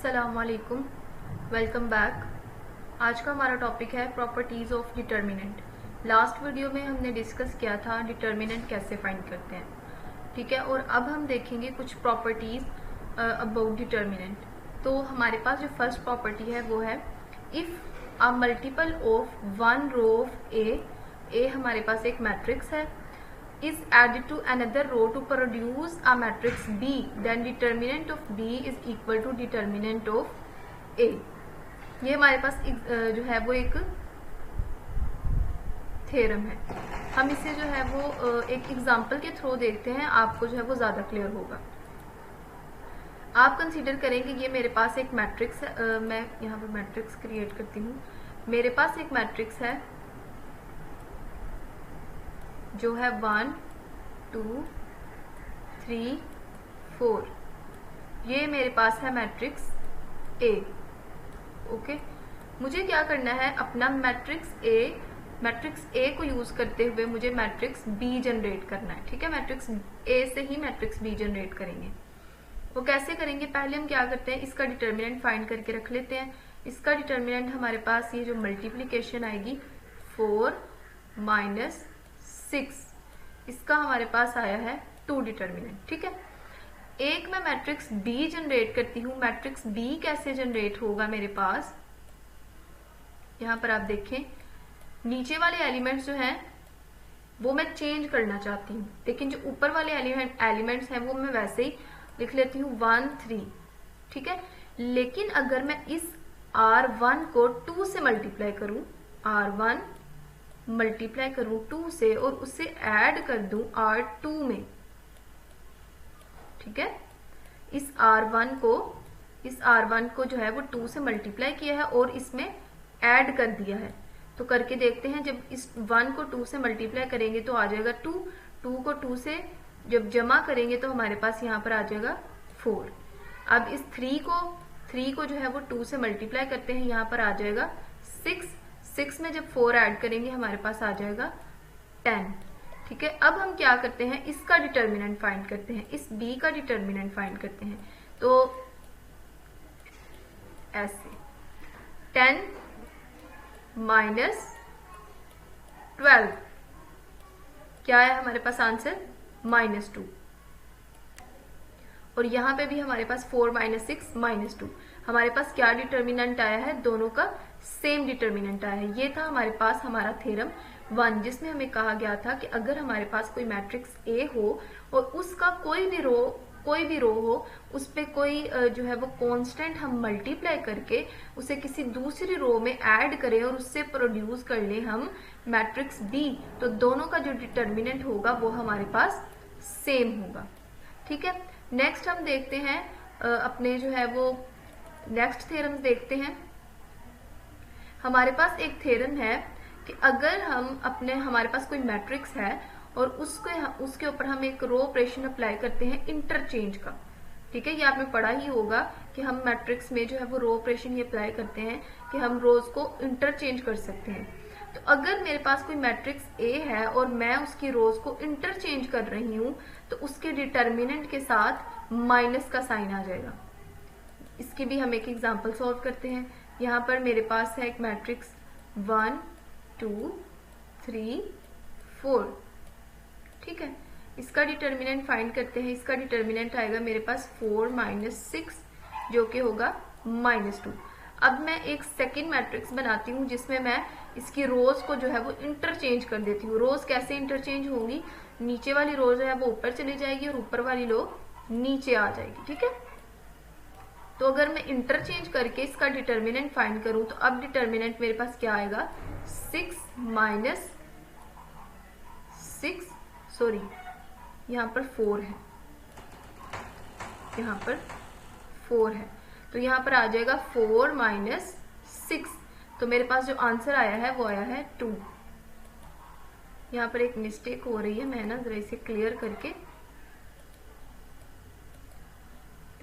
अस्सलामुअलैकुम, welcome back. आज का हमारा टॉपिक है properties of determinant. Last video में हमने डिस्कस किया था डिटर्मिनेंट कैसे फाइंड करते हैं, ठीक है। और अब हम देखेंगे कुछ प्रॉपर्टीज़ अबाउट डिटर्मिनेंट। तो हमारे पास जो फर्स्ट प्रॉपर्टी है वो है if a multiple of one row of A हमारे पास एक मैट्रिक्स है, is added to another row to produce a matrix B, then determinant of B is equal to determinant of A। ये हमारे पास जो है वो एक थ्योरम है। हम इसे जो है वो एक एग्जांपल के थ्रू देखते हैं, आपको जो है वो ज़्यादा क्लियर होगा। आप कंसीडर करेंगे ये मेरे पास एक मैट्रिक्स है, मैं यहाँ पर मैट्रिक्स क्रिएट करती हूँ। मेरे पास एक मैट्रिक्स है जो है 1 2 3 4। ये मेरे पास है मैट्रिक्स ए। ओके, मुझे क्या करना है, अपना मैट्रिक्स ए को यूज करते हुए मुझे मैट्रिक्स बी जनरेट करना है, ठीक है। मैट्रिक्स ए से ही मैट्रिक्स बी जनरेट करेंगे। वो कैसे करेंगे, पहले हम क्या करते हैं, इसका डिटर्मिनेंट फाइंड करके रख लेते हैं। इसका डिटर्मिनेंट हमारे पास ये जो मल्टीप्लीकेशन आएगी 4 - 6, इसका हमारे पास आया है 2 डिटर्मिनेंट, ठीक है। एक मैं मैट्रिक्स बी जनरेट करती हूँ। मैट्रिक्स बी कैसे जनरेट होगा, मेरे पास यहाँ पर आप देखें नीचे वाले एलिमेंट्स जो हैं वो मैं चेंज करना चाहती हूँ, लेकिन जो ऊपर वाले एलिमेंट्स हैं वो मैं वैसे ही लिख लेती हूँ 1 3, ठीक है। लेकिन अगर मैं इस R1 को 2 से मल्टीप्लाई करूँ, R1 मल्टीप्लाई करूं 2 से और उससे ऐड कर दूं R2 में, ठीक है। इस R1 को जो है वो 2 से मल्टीप्लाई किया है और इसमें ऐड कर दिया है। तो करके देखते हैं, जब इस 1 को 2 से मल्टीप्लाई करेंगे तो आ जाएगा 2, 2 को 2 से जब जमा करेंगे तो हमारे पास यहाँ पर आ जाएगा 4। अब इस 3 को जो है वो 2 से मल्टीप्लाई करते हैं, यहाँ पर आ जाएगा 6 में जब 4 ऐड करेंगे हमारे पास आ जाएगा 10, ठीक है। अब हम क्या करते हैं, इसका डिटर्मिनेंट फाइंड करते हैं, इस b का डिटर्मिनेंट फाइंड करते हैं। तो ऐसे 10 - 12 क्या है हमारे पास आंसर, -2। और यहाँ पे भी हमारे पास 4 - 6 -2। हमारे पास क्या डिटर्मिनेंट आया है, दोनों का सेम डिटर्मिनेंट आया है। ये था हमारे पास हमारा थ्योरम 1, जिसमें हमें कहा गया था कि अगर हमारे पास कोई मैट्रिक्स ए हो और उसका कोई भी रो हो, उस पर कोई जो है वो कांस्टेंट हम मल्टीप्लाई करके उसे किसी दूसरी रो में ऐड करें और उससे प्रोड्यूस कर लें हम मैट्रिक्स बी, तो दोनों का जो डिटर्मिनेंट होगा वो हमारे पास सेम होगा, ठीक है। नेक्स्ट हम देखते हैं अपने जो है वो नेक्स्ट थ्योरम देखते हैं। हमारे पास एक थ्योरम है कि अगर हमारे पास कोई मैट्रिक्स है और उसके ऊपर हम एक रो ऑपरेशन अप्लाई करते हैं इंटरचेंज का, ठीक है। ये आपने पढ़ा ही होगा कि हम मैट्रिक्स में जो है वो रो ऑपरेशन ये अप्लाई करते हैं कि हम रोज को इंटरचेंज कर सकते हैं। तो अगर मेरे पास कोई मैट्रिक्स ए है और मैं उसकी रोज को इंटरचेंज कर रही हूँ तो उसके डिटर्मिनेंट के साथ माइनस का साइन आ जाएगा। इसकी भी हम एक एग्जांपल सॉल्व करते हैं। यहाँ पर मेरे पास है एक मैट्रिक्स 1 2 3 4, ठीक है। इसका डिटर्मिनेंट फाइंड करते हैं। इसका डिटर्मिनेंट आएगा मेरे पास 4 - 6 जो कि होगा -2। अब मैं एक सेकेंड मैट्रिक्स बनाती हूँ जिसमें मैं इसकी रोज को जो है वो इंटरचेंज कर देती हूँ। रोज कैसे इंटरचेंज होंगी, नीचे वाली रोज जो है वो ऊपर चली जाएगी और ऊपर वाली रो नीचे आ जाएगी, ठीक है। तो अगर मैं इंटरचेंज करके इसका डिटर्मिनेंट फाइंड करूं तो अब डिटर्मिनेंट मेरे पास क्या आएगा, 6 यहाँ पर 4 है, यहाँ पर 4 है, तो यहाँ पर आ जाएगा 4 - 6। तो मेरे पास जो आंसर आया है वो आया है 2। यहाँ पर एक मिस्टेक हो रही है, मैं ना जरा इसे क्लियर करके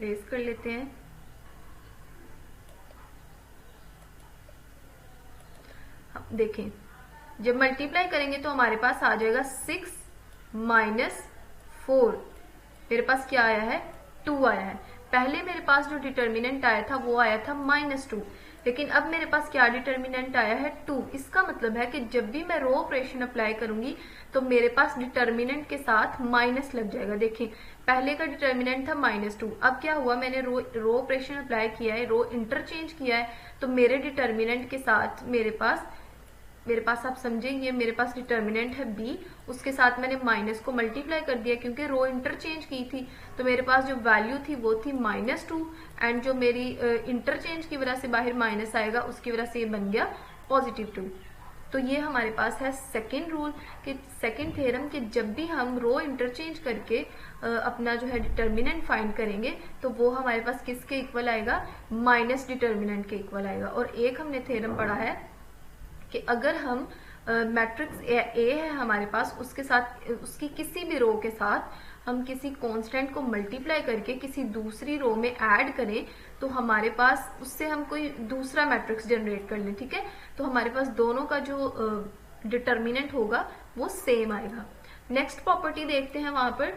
रेज कर लेते हैं। देखें, जब मल्टीप्लाई करेंगे तो हमारे पास आ जाएगा 6 - 4। मेरे पास क्या आया है, 2 आया है। पहले मेरे पास जो डिटर्मिनेंट आया था वो आया था -2, लेकिन अब मेरे पास क्या डिटर्मिनेंट आया है 2। इसका मतलब है कि जब भी मैं रो ऑपरेशन अप्लाई करूंगी तो मेरे पास डिटर्मिनेंट के साथ माइनस लग जाएगा। देखिए पहले का डिटर्मिनेंट था -2, अब क्या हुआ, मैंने रो ऑपरेशन अप्लाई किया है, रो इंटरचेंज किया है, तो मेरे डिटर्मिनेंट के साथ मेरे पास आप समझेंगे, मेरे पास डिटर्मिनेंट है b, उसके साथ मैंने माइनस को मल्टीप्लाई कर दिया क्योंकि रो इंटरचेंज की थी, तो मेरे पास जो वैल्यू थी वो थी -2, एंड जो मेरी इंटरचेंज की वजह से बाहर माइनस आएगा उसकी वजह से ये बन गया +2। तो ये हमारे पास है सेकेंड रूल कि सेकेंड थ्योरम कि जब भी हम रो इंटरचेंज करके अपना जो है डिटर्मिनेंट फाइंड करेंगे तो वो हमारे पास किसके इक्वल आएगा, माइनस डिटर्मिनेंट के इक्वल आएगा। और एक हमने थ्योरम पढ़ा है कि अगर हम मैट्रिक्स ए है हमारे पास, उसके साथ उसकी किसी भी रो के साथ हम किसी कांस्टेंट को मल्टीप्लाई करके किसी दूसरी रो में ऐड करें तो हमारे पास उससे हम कोई दूसरा मैट्रिक्स जनरेट कर लें, ठीक है, तो हमारे पास दोनों का जो डिटर्मिनेंट होगा वो सेम आएगा। नेक्स्ट प्रॉपर्टी देखते हैं, वहां पर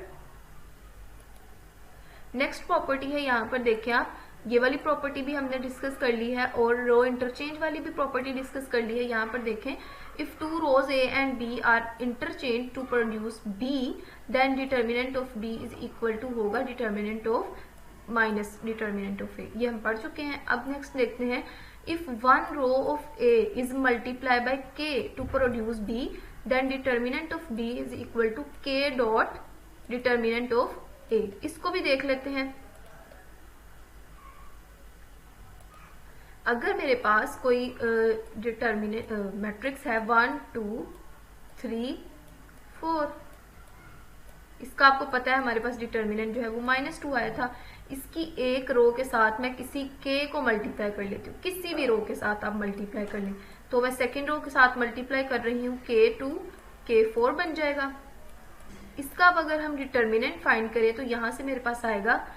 नेक्स्ट प्रॉपर्टी है, यहाँ पर देखिए आप, ये वाली प्रॉपर्टी भी हमने डिस्कस कर ली है और रो इंटरचेंज वाली भी प्रॉपर्टी डिस्कस कर ली है। यहाँ पर देखें, if two rows A and B are interchange to produce B, then determinant of B is equal to होगा determinant of minus determinant of A. ये हम पढ़ चुके हैं। अब नेक्स्ट देखते हैं, if one row of A is multiply by k to produce B, then determinant of B is equal to k dot determinant of A. इसको भी देख लेते हैं। अगर मेरे पास कोई डिटर्मिनेंट मैट्रिक्स है 1 2 3 4, इसका आपको पता है हमारे पास डिटर्मिनेंट जो है वो -2 आया था। इसकी एक रो के साथ मैं किसी k को मल्टीप्लाई कर लेती हूँ, किसी भी रो के साथ आप मल्टीप्लाई कर लें, तो मैं सेकेंड रो के साथ मल्टीप्लाई कर रही हूँ, k2 k4 बन जाएगा। इसका अब अगर हम डिटर्मिनेंट फाइंड करें तो यहां से मेरे पास आएगा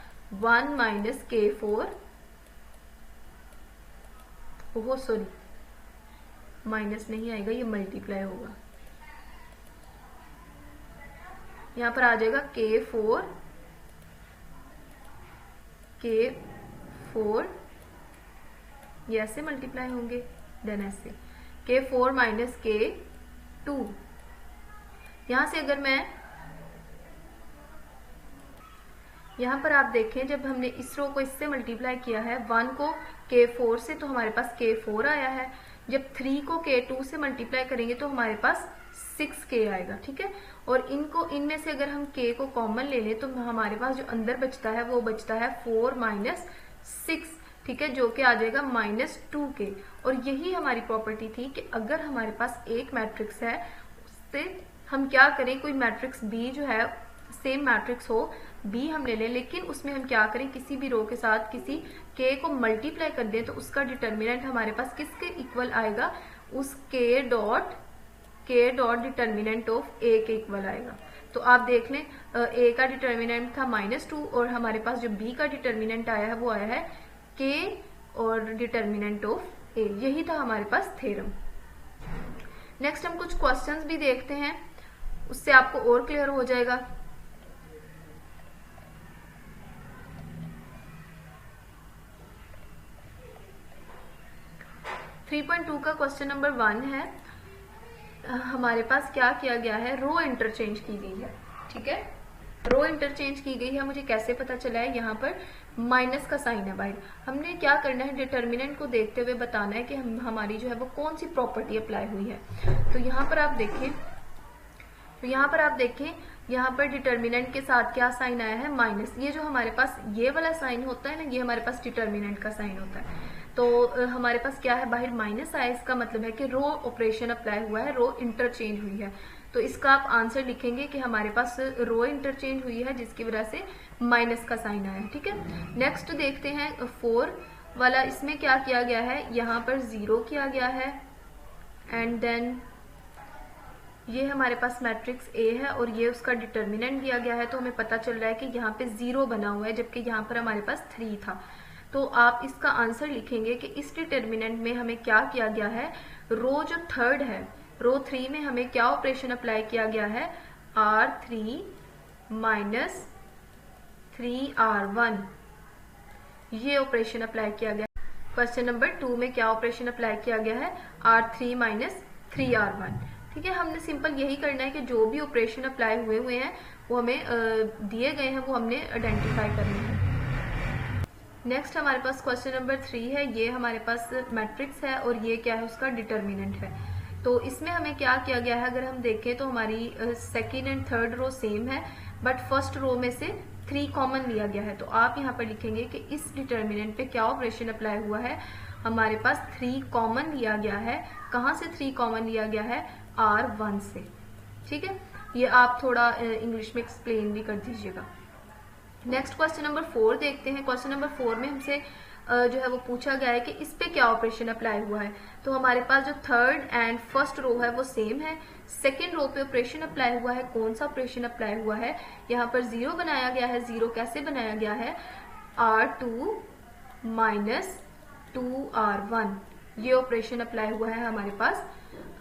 1 - k4, ओहो सॉरी माइनस नहीं आएगा, ये मल्टीप्लाई होगा, यहां पर आ जाएगा k4 ये ऐसे मल्टीप्लाई होंगे, देन ऐसे k4 - k2। यहां से अगर मैं यहाँ पर आप देखें, जब हमने इस रो को इससे मल्टीप्लाई किया है 1 को k4 से तो हमारे पास k4 आया है, जब 3 को k2 से मल्टीप्लाई करेंगे तो हमारे पास 6k आएगा, ठीक है। और इनमें से अगर हम k को कॉमन ले लें तो हमारे पास जो अंदर बचता है वो बचता है 4 - 6, ठीक है, जो कि आ जाएगा -2k। और यही हमारी प्रॉपर्टी थी कि अगर हमारे पास एक मैट्रिक्स है उससे हम क्या करें, कोई मैट्रिक्स b जो है सेम मैट्रिक्स हो b हम ले लें, लेकिन उसमें हम क्या करें, किसी भी रो के साथ किसी k को मल्टीप्लाई कर दें तो उसका डिटर्मिनेंट हमारे पास किसके इक्वल आएगा, उस k dot determinant of a के इक्वल आएगा। तो आप देख लें a का डिटर्मिनेंट था -2 और हमारे पास जो b का डिटर्मिनेंट आया है वो आया है k और डिटर्मिनेंट ऑफ a। यही था हमारे पास थ्योरम। नेक्स्ट हम कुछ क्वेश्चंस भी देखते हैं, उससे आपको और क्लियर हो जाएगा। 3.2 का क्वेश्चन नंबर 1 है। हमारे पास क्या किया गया है, रो इंटरचेंज की गई है, ठीक है, रो इंटरचेंज की गई है। मुझे कैसे पता चला है, यहाँ पर माइनस का साइन है बाहर। हमने क्या करना है, डिटर्मिनेंट को देखते हुए बताना है कि हमारी जो है वो कौन सी प्रॉपर्टी अप्लाई हुई है। तो यहाँ पर आप देखें, यहाँ पर डिटर्मिनेंट के साथ क्या साइन आया है, माइनस। ये जो हमारे पास ये वाला साइन होता है ना, ये हमारे पास डिटर्मिनेंट का साइन होता है। तो हमारे पास क्या है, बाहर माइनस आया, इसका मतलब है कि रो ऑपरेशन अप्लाई हुआ है, रो इंटरचेंज हुई है। तो इसका आप आंसर लिखेंगे कि हमारे पास रो इंटरचेंज हुई है जिसकी वजह से माइनस का साइन आया है, ठीक है। नेक्स्ट देखते हैं 4 वाला, इसमें क्या किया गया है, यहाँ पर 0 किया गया है एंड देन ये हमारे पास मैट्रिक्स A है और ये उसका डिटर्मिनेंट दिया गया है। तो हमें पता चल रहा है कि यहाँ पे 0 बना हुआ है जबकि यहाँ पर हमारे पास 3 था। तो आप इसका आंसर लिखेंगे कि इस डिटर्मिनेंट में हमें क्या किया गया है, रो जो थर्ड है, रो 3 में हमें क्या ऑपरेशन अप्लाई किया गया है, R3 - 3R1 ये ऑपरेशन अप्लाई किया गया। क्वेश्चन नंबर 2 में क्या ऑपरेशन अप्लाई किया गया है, R3 माइनस 3R1। ठीक है, हमने सिंपल यही करना है कि जो भी ऑपरेशन अप्लाई हुए हैं वो हमें दिए गए हैं, वो हमने आइडेंटिफाई करने हैं। नेक्स्ट हमारे पास क्वेश्चन नंबर 3 है। ये हमारे पास मैट्रिक्स है और ये क्या है, उसका डिटर्मिनेंट है। तो इसमें हमें क्या किया गया है, अगर हम देखें तो हमारी second and third row same है, बट फर्स्ट रो में से 3 कॉमन लिया गया है। तो आप यहाँ पर लिखेंगे कि इस डिटर्मिनेंट पे क्या ऑपरेशन अप्लाई हुआ है, हमारे पास 3 कॉमन लिया गया है। कहाँ से 3 कॉमन लिया गया है, R1 से। ठीक है, ये आप थोड़ा इंग्लिश में एक्सप्लेन भी कर दीजिएगा। नेक्स्ट क्वेश्चन नंबर 4 देखते हैं। क्वेश्चन नंबर 4 में हमसे जो है वो पूछा गया है कि इस पे क्या ऑपरेशन अप्लाई हुआ है। तो हमारे पास जो थर्ड एंड फर्स्ट रो है वो सेम है। सेकेंड रो पे ऑपरेशन अप्लाई हुआ है। कौन सा ऑपरेशन अप्लाई हुआ है, यहाँ पर 0 बनाया गया है। 0 कैसे बनाया गया है, R2 माइनस 2R1, ये ऑपरेशन अप्लाई हुआ है हमारे पास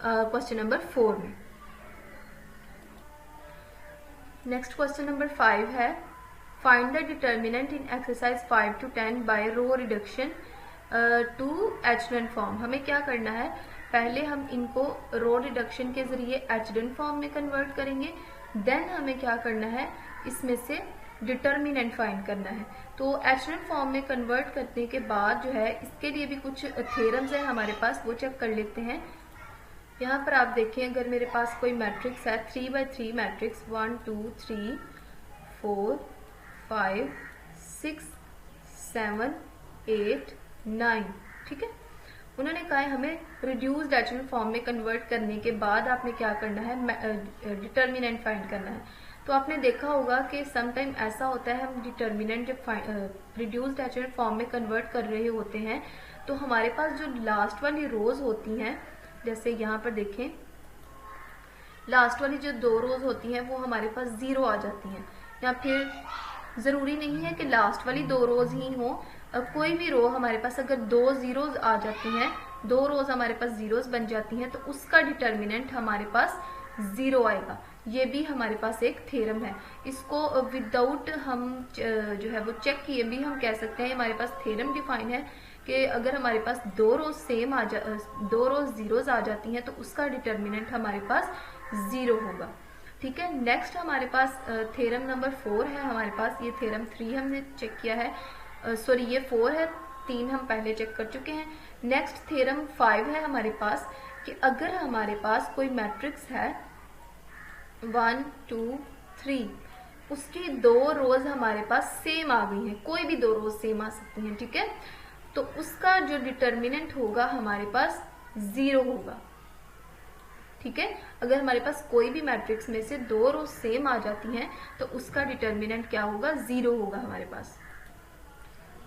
क्वेश्चन नंबर 4 में। नेक्स्ट क्वेश्चन नंबर 5 है, find the determinant in exercise 5 to 10 by row reduction to echelon form. हमें क्या करना है, पहले हम इनको रो रिडक्शन के जरिए एचडन फॉर्म में कन्वर्ट करेंगे, देन हमें क्या करना है, इसमें से डिटर्मिनेंट फाइंड करना है। तो एचडन फॉर्म में कन्वर्ट करने के बाद जो है, इसके लिए भी कुछ थ्योरम्स है हमारे पास, वो चेक कर लेते हैं। यहाँ पर आप देखें, अगर मेरे पास कोई मैट्रिक्स है 3x3 मैट्रिक्स, 1 2 3 4 5 6 7 8 9, ठीक है। उन्होंने कहा है हमें रिड्यूस्ड एचडन फॉर्म में कन्वर्ट करने के बाद आपने क्या करना है, डिटर्मिनेंट फाइंड करना है। तो आपने देखा होगा कि समटाइम ऐसा होता है, हम डिटर्मिनेंट जब रिड्यूस्ड एचडन फॉर्म में कन्वर्ट कर रहे होते हैं तो हमारे पास जो लास्ट वाली रोज होती हैं, जैसे यहाँ पर देखें, लास्ट वाली जो 2 रोज होती हैं वो हमारे पास 0 आ जाती हैं। या फिर जरूरी नहीं है कि लास्ट वाली 2 रोज ही हो, कोई भी रो हमारे पास अगर 2 जीरोज आ जाती हैं, 2 रोज हमारे पास जीरोज बन जाती हैं, तो उसका डिटर्मिनेंट हमारे पास 0 आएगा। ये भी हमारे पास एक थ्योरम है। इसको विदाउट हम जो है वो चेक किए भी हम कह सकते हैं, हमारे पास थ्योरम डिफाइन है कि अगर हमारे पास 2 रोज सेम 2 रोज जीरोज आ जाती हैं तो उसका डिटर्मिनेंट हमारे पास 0 होगा। ठीक है, नेक्स्ट हमारे पास थ्योरम नंबर 4 है हमारे पास। ये थ्योरम 3 हमने चेक किया है, सॉरी ये 4 है, 3 हम पहले चेक कर चुके हैं। नेक्स्ट थ्योरम 5 है हमारे पास कि अगर हमारे पास कोई मैट्रिक्स है 1 2 3, उसकी 2 रोज हमारे पास सेम आ गई हैं, कोई भी 2 रोज सेम आ सकती हैं, ठीक है, तो उसका जो डिटर्मिनेंट होगा हमारे पास 0 होगा। ठीक है, अगर हमारे पास कोई भी मैट्रिक्स में से 2 रो सेम आ जाती हैं तो उसका डिटर्मिनेंट क्या होगा, 0 होगा हमारे पास।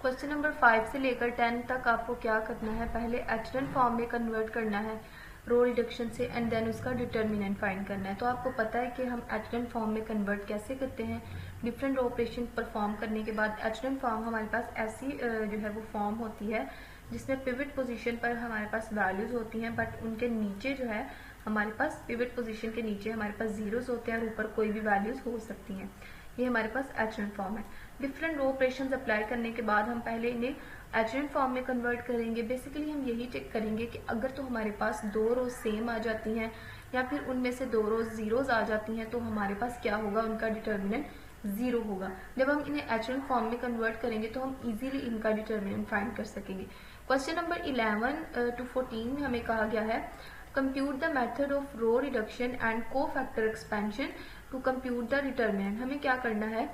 क्वेश्चन नंबर 5 से लेकर 10 तक आपको क्या करना है, पहले एचडन फॉर्म में कन्वर्ट करना है रो रिडक्शन से, एंड देन उसका डिटर्मिनेंट फाइंड करना है। तो आपको पता है कि हम एचडन फॉर्म में कन्वर्ट कैसे करते हैं। डिफरेंट रो ऑपरेशन परफॉर्म करने के बाद एचडन फॉर्म हमारे पास ऐसी जो है वो फॉर्म होती है जिसमें पिवट पोजीशन पर हमारे पास वैल्यूज होती हैं, बट उनके नीचे जो है हमारे पास पिवट पोजीशन के नीचे हमारे पास जीरोस होते हैं और ऊपर कोई भी वैल्यूज हो सकती हैं। ये हमारे पास एचडन फॉर्म है। डिफरेंट रो ऑपरेशंस अप्लाई करने के बाद हम पहले इन्हें एचडन फॉर्म में कन्वर्ट करेंगे। बेसिकली हम यही चेक करेंगे कि अगर तो हमारे पास 2 रोज सेम आ जाती हैं या फिर उनमें से 2 रोज जीरोज आ जाती हैं तो हमारे पास क्या होगा, उनका डिटर्मिनेंट 0 होगा। जब हम इन्हें एचडन फॉर्म में कन्वर्ट करेंगे तो हम इजीली इनका डिटर्मिनेंट फाइंड कर सकेंगे। क्वेश्चन नंबर 11 to 14 में हमें कहा गया है compute the method of row reduction and cofactor expansion to compute the determinant. हमें क्या करना है,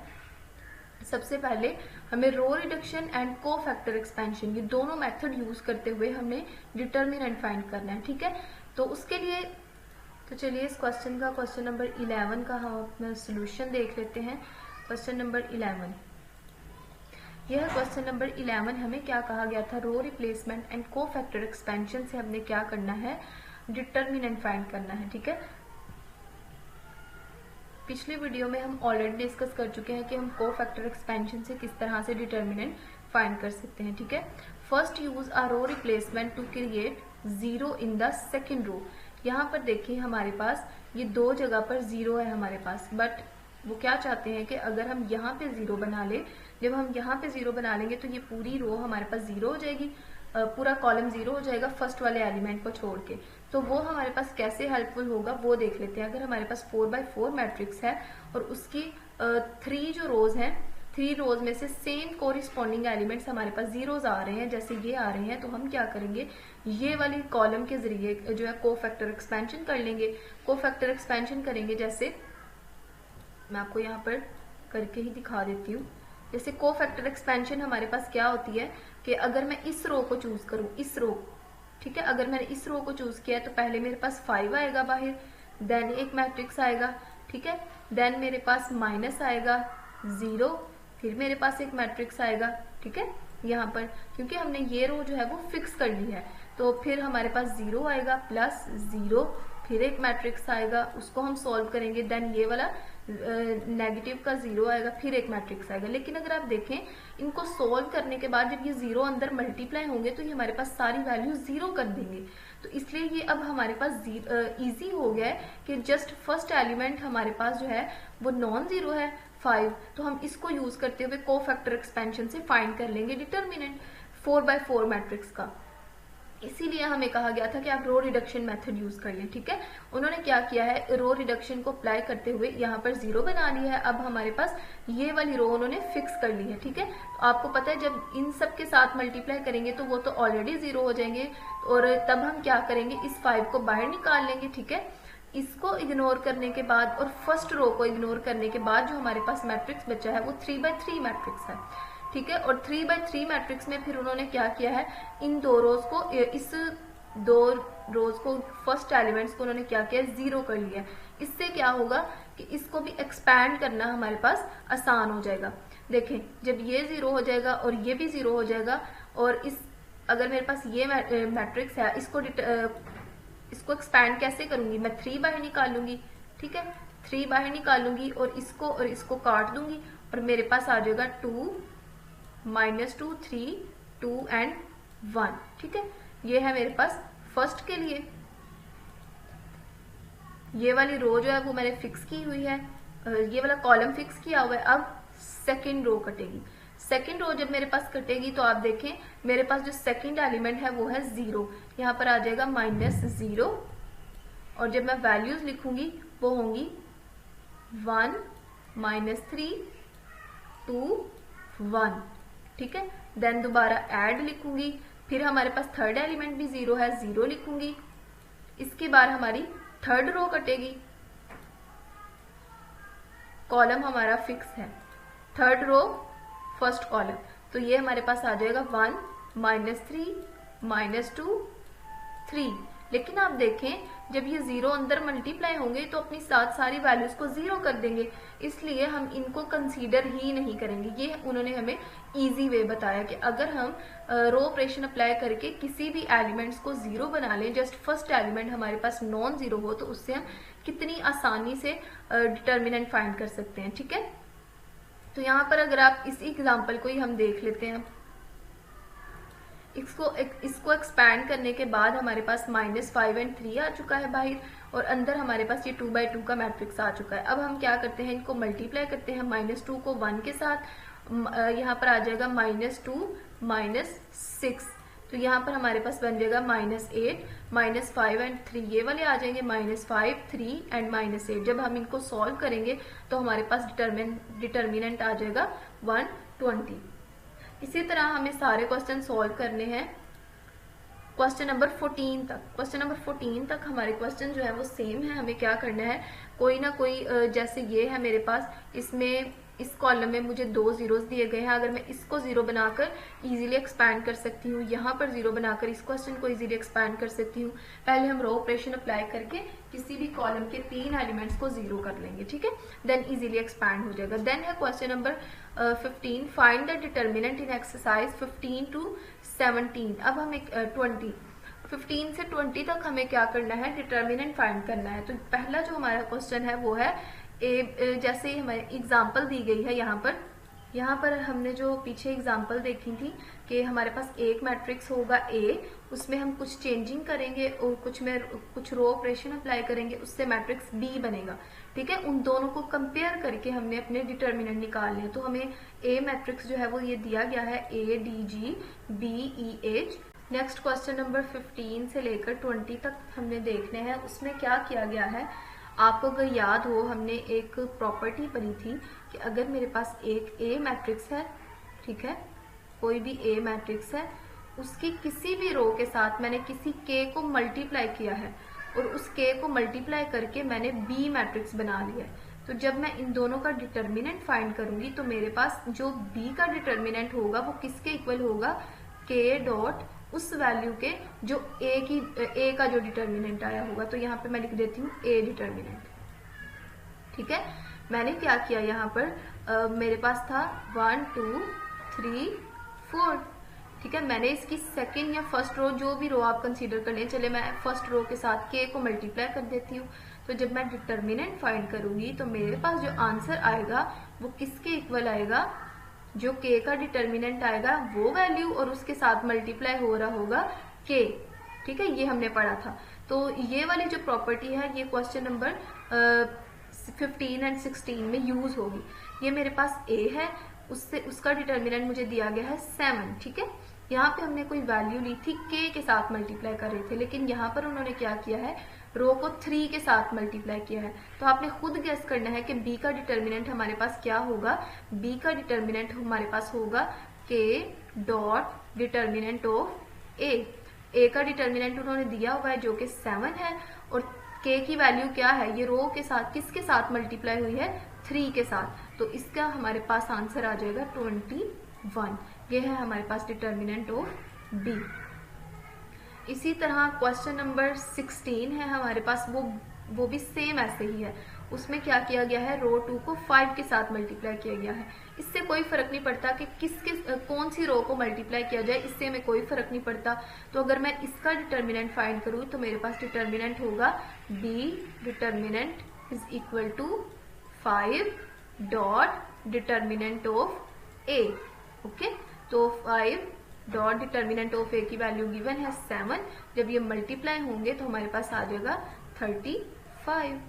सबसे पहले हमें row reduction and cofactor expansion, ये दोनों मेथड यूज करते हुए हमने डिटर्मिनेंट फाइंड करना है। ठीक है, तो उसके लिए तो चलिए इस क्वेश्चन का, क्वेश्चन नंबर 11 का हम अपना सोल्यूशन देख लेते हैं। क्वेश्चन नंबर 11, यह क्वेश्चन नंबर 11 हमें क्या कहा गया था, रो रिप्लेसमेंट एंड कोफैक्टर एक्सपेंशन से हमने क्या करना है, डिटर्मिनेंट फाइंड करना है। ठीक है, पिछली वीडियो में हम ऑलरेडी डिस्कस कर चुके हैं कि हम कोफैक्टर एक्सपेंशन से किस तरह से डिटर्मिनेंट फाइंड कर सकते हैं। ठीक है, first use a row replacement to create 0 in the second row. यहाँ पर देखिए हमारे पास ये 2 जगह पर 0 है हमारे पास, बट वो क्या चाहते हैं कि अगर हम यहाँ पे 0 बना ले, जब हम यहाँ पे 0 बना लेंगे तो ये पूरी रो हमारे पास 0 हो जाएगी, पूरा कॉलम 0 हो जाएगा फर्स्ट वाले एलिमेंट को छोड़ के। तो वो हमारे पास कैसे हेल्पफुल होगा वो देख लेते हैं। अगर हमारे पास 4x4 मैट्रिक्स है और उसकी 3 जो रोज हैं, 3 रोज में से सेम कोरिस्पॉन्डिंग एलिमेंट्स हमारे पास जीरोज आ रहे हैं, जैसे ये आ रहे हैं, तो हम क्या करेंगे, ये वाली कॉलम के जरिए जो है कोफैक्टर एक्सपेंशन कर लेंगे। कोफैक्टर एक्सपेंशन करेंगे, जैसे मैं आपको यहाँ पर करके ही दिखा देती हूँ। जैसे कोफैक्टर एक्सपेंशन हमारे पास क्या होती है कि अगर मैं इस रो को चूज करूँ, इस रो, ठीक है, अगर मैंने इस रो को चूज किया है तो पहले मेरे पास 5 आएगा बाहर, देन एक मैट्रिक्स आएगा, ठीक है, देन मेरे पास माइनस आएगा 0, फिर मेरे पास एक मैट्रिक्स आएगा, ठीक है, यहाँ पर क्योंकि हमने ये रो जो है वो फिक्स कर ली है, तो फिर हमारे पास 0 आएगा प्लस 0, फिर एक मैट्रिक्स आएगा, उसको हम सॉल्व करेंगे, देन ये वाला नेगेटिव का 0 आएगा, फिर एक मैट्रिक्स आएगा। लेकिन अगर आप देखें इनको सोल्व करने के बाद जब ये 0 अंदर मल्टीप्लाई होंगे तो ये हमारे पास सारी वैल्यू 0 कर देंगे। तो इसलिए ये अब हमारे पास इजी हो गया है कि जस्ट फर्स्ट एलिमेंट हमारे पास जो है वो नॉन जीरो है 5, तो हम इसको यूज करते हुए कोफैक्टर एक्सपेंशन से फाइंड कर लेंगे डिटर्मिनेंट 4x4 मैट्रिक्स का। इसीलिए हमें कहा गया था कि आप रो रिडक्शन मेथड यूज कर लें, ठीक है। उन्होंने क्या किया है, रो रिडक्शन को अप्लाई करते हुए यहाँ पर 0 बना लिया है। अब हमारे पास ये वाली रो उन्होंने फिक्स कर ली है, ठीक है। तो आपको पता है जब इन सब के साथ मल्टीप्लाई करेंगे तो वो तो ऑलरेडी 0 हो जाएंगे, और तब हम क्या करेंगे, इस 5 को बाहर निकाल लेंगे, ठीक है। इसको इग्नोर करने के बाद और फर्स्ट रो को इग्नोर करने के बाद जो हमारे पास मैट्रिक्स बचा है वो 3x3 मैट्रिक्स है, ठीक है। और 3x3 मैट्रिक्स में फिर उन्होंने क्या किया है, इन दो रोज को, इस दो रोज को, फर्स्ट एलिमेंट्स को उन्होंने क्या किया, 0 कर लिया। इससे क्या होगा कि इसको भी एक्सपैंड करना हमारे पास आसान हो जाएगा। देखें जब ये 0 हो जाएगा और ये भी 0 हो जाएगा, और इस अगर मेरे पास ये मैट्रिक्स है, इसको एक्सपैंड कैसे करूंगी, मैं 3 बाहर निकालूंगी, ठीक है, 3 बाहर निकालूंगी और इसको काट दूंगी और मेरे पास आ जाएगा 2 -2 3 2 एंड 1, ठीक है। ये है मेरे पास फर्स्ट के लिए, ये वाली रो जो है वो मैंने फिक्स की हुई है, ये वाला कॉलम फिक्स किया हुआ है। अब सेकंड रो कटेगी, सेकंड रो जब मेरे पास कटेगी तो आप देखें मेरे पास जो सेकंड एलिमेंट है वो है 0, यहाँ पर आ जाएगा -0, और जब मैं वैल्यूज लिखूंगी वो होंगी 1 -3 2 1, ठीक है। देन दोबारा ऐड लिखूंगी, फिर हमारे पास थर्ड एलिमेंट भी 0 है, 0 लिखूंगी, इसके बाद हमारी थर्ड रो कटेगी, कॉलम हमारा फिक्स है, थर्ड रो फर्स्ट कॉलम, तो ये हमारे पास आ जाएगा 1 -3 -2 3। लेकिन आप देखें जब ये 0 अंदर मल्टीप्लाई होंगे तो अपनी सारी वैल्यूज को 0 कर देंगे, इसलिए हम इनको कंसीडर ही नहीं करेंगे। ये उन्होंने हमें इजी वे बताया कि अगर हम रो ऑपरेशन अप्लाई करके किसी भी एलिमेंट्स को 0 बना लें, जस्ट फर्स्ट एलिमेंट हमारे पास नॉन 0 हो, तो उससे हम कितनी आसानी से डिटर्मिनेंट फाइंड कर सकते हैं, ठीक है। तो यहाँ पर अगर आप इस एग्जाम्पल को ही हम देख लेते हैं, इसको एक्सपैंड करने के बाद हमारे पास -5 और 3 आ चुका है बाहर, और अंदर हमारे पास ये 2x2 का मैट्रिक्स आ चुका है। अब हम क्या करते हैं, इनको मल्टीप्लाई करते हैं, -2 को 1 के साथ, यहाँ पर आ जाएगा -2 -6, तो यहाँ पर हमारे पास बन जाएगा -8 -5 और 3, ये वाले आ जाएंगे -5 3 एंड -8। जब हम इनको सॉल्व करेंगे तो हमारे पास डिटर्मिनेंट आ जाएगा 120। इसी तरह हमें सारे क्वेश्चन सॉल्व करने हैं क्वेश्चन नंबर 14 तक। क्वेश्चन नंबर 14 तक हमारे क्वेश्चन जो है वो सेम है। हमें क्या करना है, कोई ना कोई, जैसे ये है मेरे पास, इसमें इस कॉलम में मुझे 2 जीरोस दिए गए हैं, अगर मैं इसको 0 बनाकर इजीली एक्सपैंड कर सकती हूँ, यहाँ पर 0 बनाकर इस क्वेश्चन को इजीली एक्सपैंड कर सकती हूँ। पहले हम रो ऑपरेशन अप्लाई करके किसी भी कॉलम के 3 एलिमेंट्स को 0 कर लेंगे, ठीक है, देन इजीली एक्सपैंड हो जाएगा। देन है question number 15, find the determinant in exercise 15 to 17। अब हम 15 से 20 तक हमें क्या करना है, डिटर्मिनेंट फाइंड करना है। तो पहला जो हमारा क्वेश्चन है वो है जैसे हमारी एग्जाम्पल दी गई है यहाँ पर यहाँ पर हमने जो पीछे एग्जांपल देखी थी कि हमारे पास एक मैट्रिक्स होगा A, उसमें हम कुछ चेंजिंग करेंगे और कुछ रो ऑपरेशन अप्लाई करेंगे, उससे मैट्रिक्स B बनेगा। ठीक है, उन दोनों को कंपेयर करके हमने अपने डिटर्मिनेंट निकालने हैं। तो हमें A मैट्रिक्स जो है वो ये दिया गया है ADG BEH। Next question number 15 से लेकर 20 तक हमने देखने हैं। उसमें क्या किया गया है, आपको अगर याद हो हमने एक प्रॉपर्टी पढ़ी थी कि अगर मेरे पास एक A मैट्रिक्स है, ठीक है, कोई भी A मैट्रिक्स है, उसकी किसी भी रो के साथ मैंने किसी K को मल्टीप्लाई किया है और उस K को मल्टीप्लाई करके मैंने B मैट्रिक्स बना लिया है। तो जब मैं इन दोनों का डिटर्मिनेंट फाइंड करूंगी तो मेरे पास जो B का डिटर्मिनेंट होगा वो किसके इक्वल होगा, K डॉट उस वैल्यू के जो A का जो डिटर्मिनेंट आया होगा। तो यहाँ पे मैं लिख देती हूँ A डिटर्मिनेंट। ठीक है, मैंने क्या किया यहाँ पर मेरे पास था 1 2 3 4। ठीक है, मैंने इसकी सेकंड या फर्स्ट रो, जो भी रो आप कंसीडर कर लें, चले मैं फर्स्ट रो के साथ K को मल्टीप्लाई कर देती हूँ। तो जब मैं डिटर्मिनेंट फाइंड करूंगी तो मेरे पास जो आंसर आएगा वो किसके इक्वल आएगा, जो K का डिटर्मिनेंट आएगा वो वैल्यू और उसके साथ मल्टीप्लाई हो रहा होगा K। ठीक है, ये हमने पढ़ा था। तो ये वाली जो प्रॉपर्टी है ये क्वेश्चन नंबर 15 एंड 16 में यूज होगी। ये मेरे पास A है, उससे उसका डिटर्मिनेंट मुझे दिया गया है 7। ठीक है, यहाँ पे हमने कोई वैल्यू ली थी K के साथ मल्टीप्लाई कर रहे थे, लेकिन यहाँ पर उन्होंने क्या किया है, रो को 3 के साथ मल्टीप्लाई किया है। तो आपने खुद गेस करना है कि B का डिटर्मिनेंट हमारे पास क्या होगा। B का डिटर्मिनेंट हमारे पास होगा K dot determinant of A का डिटर्मिनेंट उन्होंने दिया हुआ है जो कि 7 है, और K की वैल्यू क्या है, ये रो के साथ किसके साथ मल्टीप्लाई हुई है, 3 के साथ। तो इसका हमारे पास आंसर आ जाएगा 21। ये है हमारे पास डिटर्मिनेंट ऑफ B। इसी तरह क्वेश्चन नंबर 16 है हमारे पास, वो भी सेम ऐसे ही है। उसमें क्या किया गया है, रो 2 को 5 के साथ मल्टीप्लाई किया गया है। इससे कोई फर्क नहीं पड़ता कि कौन सी रो को मल्टीप्लाई किया जाए, इससे हमें कोई फर्क नहीं पड़ता। तो अगर मैं इसका डिटर्मिनेंट फाइंड करूं तो मेरे पास डिटर्मिनेंट होगा B determinant is equal to 5 dot determinant of A। Okay, तो 5 डॉट डिटर्मिनेंट ऑफ A की वैल्यू गिवन है 7। जब ये मल्टीप्लाई होंगे तो हमारे पास आ जाएगा 35।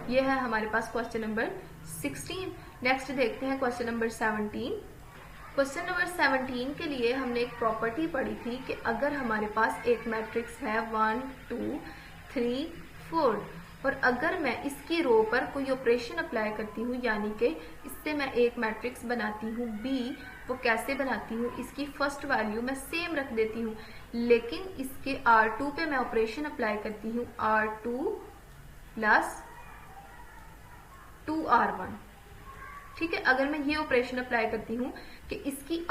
ये है हमारे पास क्वेश्चन नंबर 16। नेक्स्ट देखते हैं क्वेश्चन नंबर 17। क्वेश्चन नंबर 17 के लिए हमने एक प्रॉपर्टी पढ़ी थी कि अगर हमारे पास एक मैट्रिक्स है 1 2 3 4 और अगर मैं इसकी रो पर कोई ऑपरेशन अप्लाई करती हूँ, यानी कि इससे मैं एक मैट्रिक्स बनाती हूँ B, वो कैसे बनाती हूँ, इसकी फर्स्ट वैल्यू मैं सेम रख देती हूँ, लेकिन इसके R2 पे मैं ऑपरेशन अप्लाई करती हूँ R2 प्लस 2R1। ठीक है, अगर मैं ये ऑपरेशन अप्लाई करती हूँ कि इसकी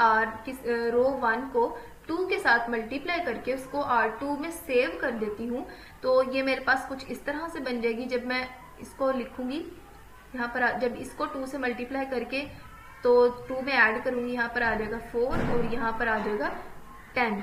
रो 1 को 2 के साथ मल्टीप्लाई करके उसको R2 में सेव कर देती हूँ, तो ये मेरे पास कुछ इस तरह से बन जाएगी। जब मैं इसको लिखूंगी यहाँ पर, जब इसको 2 से मल्टीप्लाई करके तो 2 में ऐड करूंगी, यहाँ पर आ जाएगा 4 और यहाँ पर आ जाएगा 10।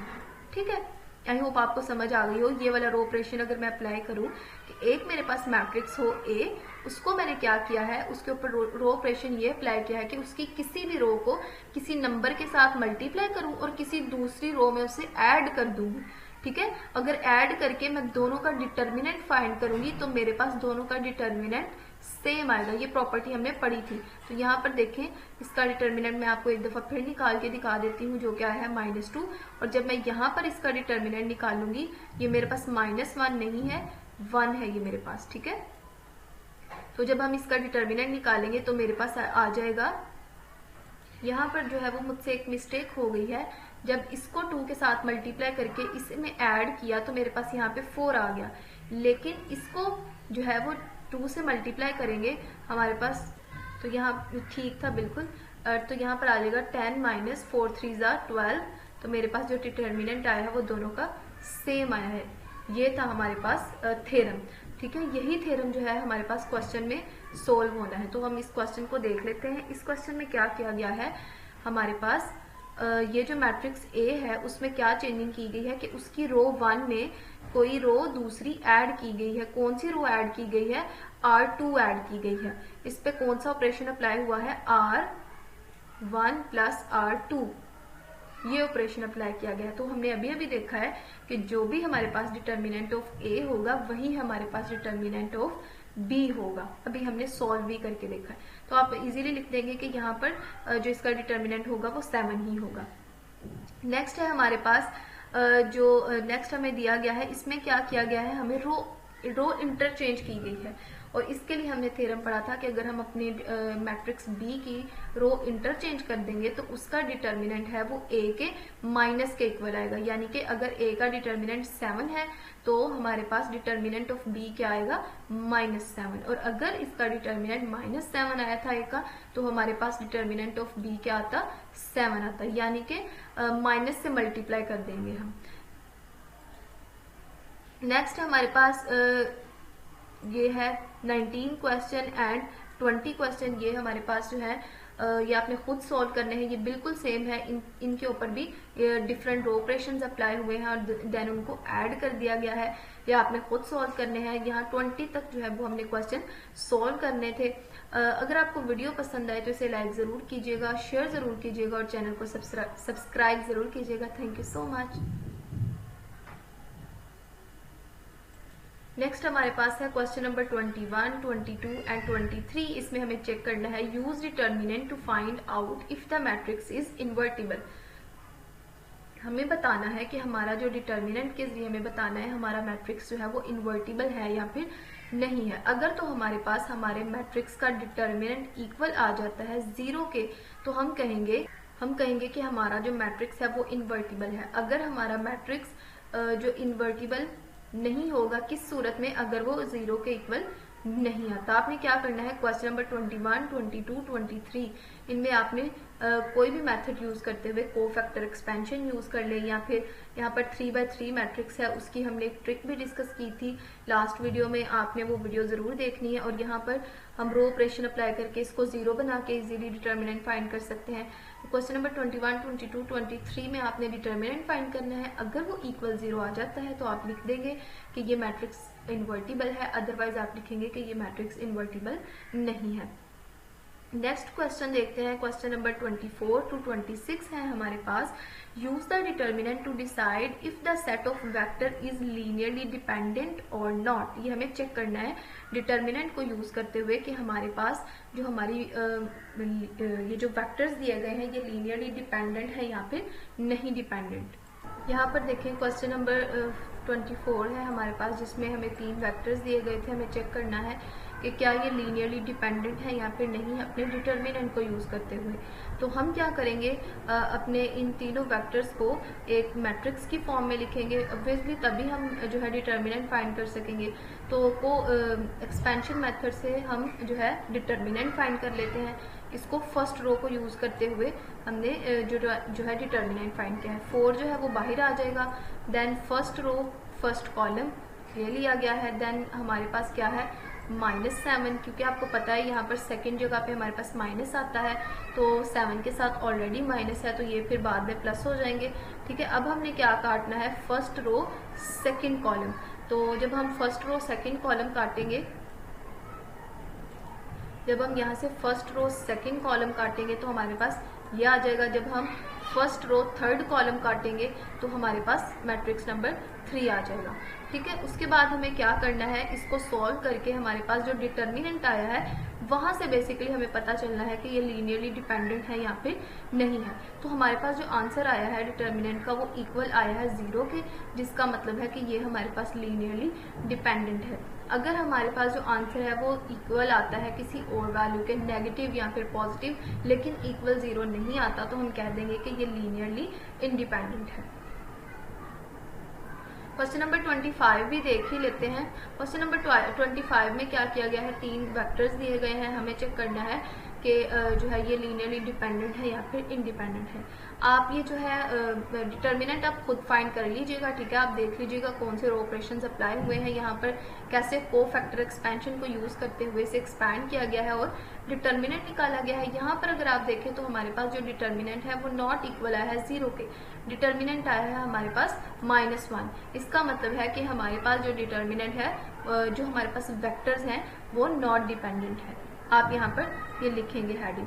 ठीक है, आई होप आपको समझ आ गई हो। ये वाला रो ऑपरेशन अगर मैं अप्लाई करूं कि एक मेरे पास मैट्रिक्स हो A, उसको मैंने क्या किया है, उसके ऊपर रो ऑपरेशन ये अप्लाई किया है कि उसकी किसी भी रो को किसी नंबर के साथ मल्टीप्लाई करूं और किसी दूसरी रो में उसे ऐड कर दूंगी। ठीक है, अगर ऐड करके मैं दोनों का डिटर्मिनेंट फाइंड करूंगी तो मेरे पास दोनों का डिटर्मिनेंट सेम आएगा। ये प्रॉपर्टी हमने पढ़ी थी। तो यहाँ पर देखें, इसका डिटर्मिनेंट मैं आपको एक दफा फिर निकाल के दिखा देती हूँ, जो क्या है -2। और जब मैं यहाँ पर इसका डिटर्मिनेंट निकालूंगी, ये मेरे पास -1 नहीं है, 1 है ये मेरे पास। ठीक है, तो जब हम इसका डिटर्मिनेंट निकालेंगे तो मेरे पास आ जाएगा, यहाँ पर जो है वो मुझसे एक मिस्टेक हो गई है, जब इसको 2 के साथ मल्टीप्लाई करके इसमें ऐड किया तो मेरे पास यहाँ पे 4 आ गया, लेकिन इसको जो है वो 2 से मल्टीप्लाई करेंगे हमारे पास, तो यहाँ ठीक था बिल्कुल। तो यहाँ पर आ जाएगा 10 - 4 3 12। तो मेरे पास जो डिटर्मिनेंट आया है वो दोनों का सेम आया है। ये था हमारे पास थ्योरम। ठीक है, यही थ्योरम जो है हमारे पास क्वेश्चन में सोल्व होना है। तो हम इस क्वेश्चन को देख लेते हैं। इस क्वेश्चन में क्या किया गया है, हमारे पास ये जो मैट्रिक्स A है उसमें क्या चेंजिंग की गई है कि उसकी रो 1 में कोई रो दूसरी ऐड की गई है। कौन सी रो ऐड की गई है, R2 ऐड की गई है। इस पे कौन सा ऑपरेशन अप्लाई हुआ है, 1 प्लस R2, ये ऑपरेशन अप्लाई किया गया। तो हमने अभी अभी देखा है कि जो भी हमारे पास डिटर्मिनेंट ऑफ ए होगा वही हमारे पास डिटर्मिनेंट ऑफ बी होगा। अभी हमने सॉल्व भी करके देखा है, तो आप इजीली लिख देंगे कि यहाँ पर जो इसका डिटर्मिनेंट होगा वो 7 ही होगा। नेक्स्ट है हमारे पास जो नेक्स्ट हमें दिया गया है, इसमें क्या किया गया है, हमें रो इंटरचेंज की गई है। और इसके लिए हमने थ्योरम पढ़ा था कि अगर हम अपने मैट्रिक्स बी की रो इंटरचेंज कर देंगे तो उसका डिटर्मिनेंट है वो ए के माइनस के इक्वल आएगा। यानी कि अगर ए का डिटर्मिनेंट 7 है तो हमारे पास डिटर्मिनेंट ऑफ बी क्या आएगा, -7। और अगर इसका डिटर्मिनेंट -7 आया था ए का तो हमारे पास डिटर्मिनेंट ऑफ बी क्या आता, 7 आता। यानी कि माइनस से मल्टीप्लाई कर देंगे हम। नेक्स्ट हमारे पास ये है 19 क्वेश्चन एंड 20 क्वेश्चन। ये हमारे पास जो है ये आपने खुद सॉल्व करने हैं, ये बिल्कुल सेम है। इनके ऊपर भी डिफरेंट रो ऑपरेशंस अप्लाई हुए हैं और देन उनको ऐड कर दिया गया है। ये आपने खुद सॉल्व करने हैं। यहाँ 20 तक जो है वो हमने क्वेश्चन सॉल्व करने थे। अगर आपको वीडियो पसंद आए तो इसे लाइक जरूर कीजिएगा, शेयर जरूर कीजिएगा और चैनल को सब्सक्राइब जरूर कीजिएगा। Thank you so much. Next हमारे पास है क्वेश्चन नंबर 21, 22 एंड 23। इसमें हमें चेक करना है use determinant to find out if the matrix is invertible. हमें बताना है कि हमारा जो डिटर्मिनेंट के जरिए हमें बताना है हमारा मैट्रिक्स जो है वो इन्वर्टिबल है या फिर नहीं है। अगर तो हमारे पास हमारे मैट्रिक्स का डिटर्मिनेंट इक्वल आ जाता है 0 के तो हम कहेंगे कि हमारा जो मैट्रिक्स है वो इन्वर्टिबल है। अगर हमारा मैट्रिक्स जो इन्वर्टिबल नहीं होगा, किस सूरत में, अगर वो 0 के इक्वल नहीं आता। आपने क्या करना है, क्वेश्चन नंबर 21, 22, 23 इनमें आपने कोई भी मेथड यूज करते हुए कोफैक्टर एक्सपेंशन यूज कर ले, या फिर यहाँ पर 3x3 मैट्रिक्स है उसकी हमने एक ट्रिक भी डिस्कस की थी लास्ट वीडियो में, आपने वो वीडियो जरूर देखनी है। और यहाँ पर हम रो ऑपरेशन अप्लाई करके इसको 0 बना के इजीली डिटर्मिनेंट फाइंड कर सकते हैं। क्वेश्चन नंबर 21, 22, 23 में आपने डिटर्मिनेंट फाइंड करना है। अगर वो इक्वल 0 आ जाता है तो आप लिख देंगे कि ये मैट्रिक्स इन्वर्टिबल है, अदरवाइज आप लिखेंगे कि ये मैट्रिक्स इन्वर्टिबल नहीं है। नेक्स्ट क्वेश्चन देखते हैं, क्वेश्चन नंबर 24 to 26 है हमारे पास। Use the determinant to decide if the set of vector is linearly dependent और नॉट। ये हमें चेक करना है डिटर्मिनेंट को यूज करते हुए कि हमारे पास जो हमारी ये जो वेक्टर्स दिए गए हैं ये लीनियरली डिपेंडेंट है या फिर नहीं डिपेंडेंट। यहाँ पर देखें क्वेश्चन नंबर 24 है हमारे पास, जिसमें हमें 3 वेक्टर्स दिए गए थे। हमें चेक करना है कि क्या ये लीनियरली डिपेंडेंट है या फिर नहीं, अपने डिटर्मिनेंट को यूज करते हुए। तो हम क्या करेंगे, अपने इन तीनों वेक्टर्स को एक मैट्रिक्स की फॉर्म में लिखेंगे। ऑब्वियसली तभी हम जो है डिटर्मिनेंट फाइंड कर सकेंगे। तो एक्सपेंशन मेथड से हम जो है डिटर्मिनेंट फाइंड कर लेते हैं। इसको फर्स्ट रो को यूज करते हुए हमने जो है डिटर्मिनेंट फाइंड किया है। 4 जो है वो बाहर आ जाएगा, then first row first column ये लिया गया है। देन हमारे पास क्या है, -7, क्योंकि आपको पता है यहाँ पर सेकंड जगह पे हमारे पास माइनस आता है, तो 7 के साथ ऑलरेडी माइनस है तो ये फिर बाद में प्लस हो जाएंगे। ठीक है, अब हमने क्या काटना है, फर्स्ट रो सेकंड कॉलम। तो जब हम फर्स्ट रो सेकंड कॉलम काटेंगे, जब हम यहाँ से फर्स्ट रो सेकंड कॉलम काटेंगे तो हमारे पास ये आ जाएगा। जब हम फर्स्ट रो थर्ड कॉलम काटेंगे तो हमारे पास मैट्रिक्स नंबर 3 आ जाएगा। ठीक है, उसके बाद हमें क्या करना है, इसको सॉल्व करके हमारे पास जो डिटर्मिनेंट आया है वहां से बेसिकली हमें पता चलना है कि ये लीनियरली डिपेंडेंट है या फिर नहीं है। तो हमारे पास जो आंसर आया है डिटर्मिनेंट का वो इक्वल आया है 0 के, जिसका मतलब है कि ये हमारे पास लीनियरली डिपेंडेंट है। अगर हमारे पास जो आंसर है वो इक्वल आता है किसी और वैल्यू के, नेगेटिव या फिर पॉजिटिव, लेकिन इक्वल 0 नहीं आता, तो हम कह देंगे कि ये लीनियरली इंडिपेंडेंट है। क्वेश्चन नंबर 25 भी देख ही लेते हैं। क्वेश्चन नंबर 25 में क्या किया गया है, 3 वेक्टर्स दिए गए हैं। हमें चेक करना है कि जो है ये लीनियरली डिपेंडेंट है या फिर इंडिपेंडेंट है। आप ये जो है डिटर्मिनेंट आप खुद फाइंड कर लीजिएगा। ठीक है, आप देख लीजिएगा कौन से रो ऑपरेशंस अप्लाई हुए हैं, यहाँ पर कैसे कोफैक्टर एक्सपेंशन को यूज करते हुए इसे एक्सपैंड किया गया है और डिटर्मिनेंट निकाला गया है। यहाँ पर अगर आप देखें तो हमारे पास जो डिटर्मिनेंट है वो नॉट इक्वल आया है 0 के, डिटर्मिनेंट आया है हमारे पास -1। इसका मतलब है कि हमारे पास जो डिटर्मिनेंट है, जो हमारे पास वेक्टर्स हैं वो नॉट डिपेंडेंट है। आप यहाँ पर ये लिखेंगे हेडिंग।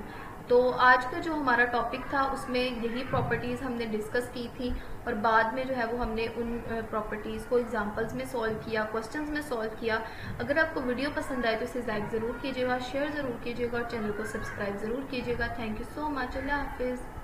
तो आज का जो हमारा टॉपिक था उसमें यही प्रॉपर्टीज़ हमने डिस्कस की थी और बाद में जो है वो हमने उन प्रॉपर्टीज़ को एग्जांपल्स में सॉल्व किया, क्वेश्चंस में सॉल्व किया। अगर आपको वीडियो पसंद आए तो इसे लाइक ज़रूर कीजिएगा, शेयर ज़रूर कीजिएगा और चैनल को सब्सक्राइब ज़रूर कीजिएगा। Thank you so much. अल्लाह हाफिज़।